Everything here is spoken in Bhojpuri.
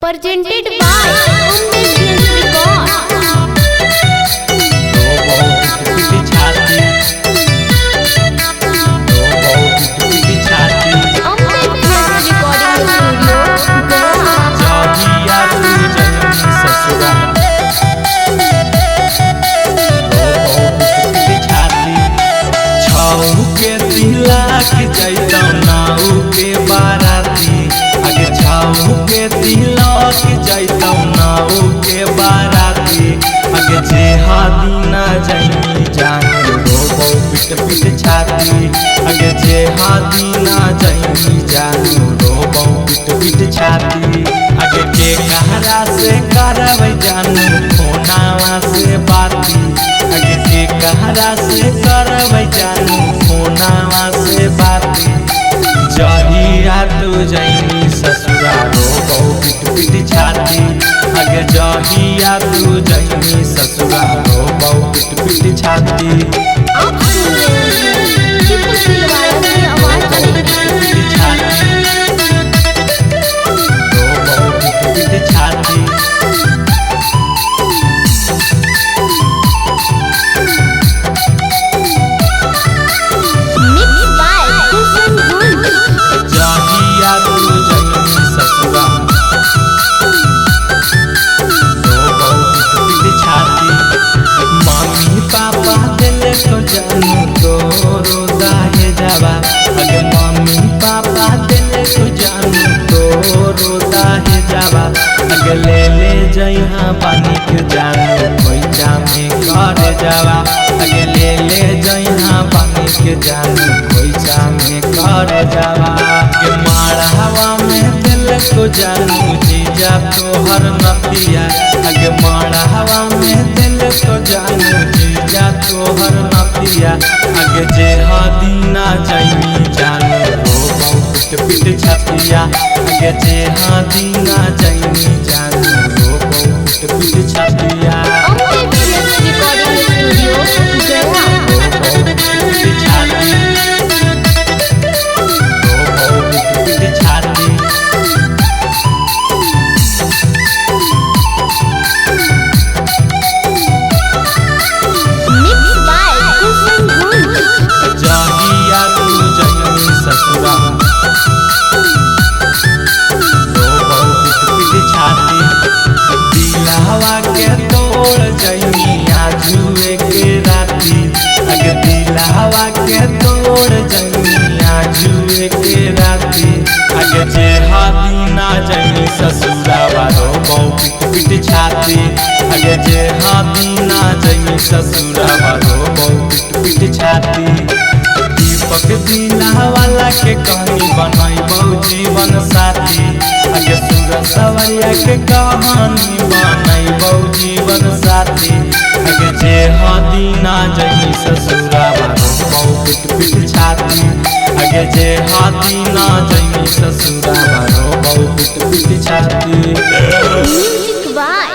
presented by Umnes Record। पिट छाती अगे जे हाथी ना जाई जानू रोबो पिट छाती अगे के कहरा से करबै जानू फोनावा से बाती अगे के कहरा से करबै जानू फोनावा से बाती जहिया तू जाई ससुरा रोबो पिट छाती अगे जहिया तू जाई ससुरा रोबो पिट छाती। आप सुन रहे हैं टिप्पू सिलवाड़ा की आवाज में ले जइहा पानी के जानू खोइचा में कर जावा अगे ले जइहा पानी के जानू खोइचा में कर जावा के मारहवा में दिल को जानू जीजा तोहर नतिया अगे मारहवा में दिल को जानू जीजा तोहर नतिया अगे जे हदीना जाई जानू रोबो पिट छतिया अगे जे हदीना जाई जानू रोबो पिट छतिया। Umnes Recording Studio गया। जे हाथी ना जाई ससुरावा रोबो पिट छाती अगे जे हाथी ना जाई ससुरावा रोबो पिट छाती। दीपक दीना वाला के कहानी बनाइबो जीवन साथी अगे सूरज सवरिया के कहानी बनाइबो जीवन साथी अगे जे हाथी ना जाई ससुरावा रोबो पिट छाती अगे जे हाथी ना जाई ससुरा रोबो पिट छाती। Music by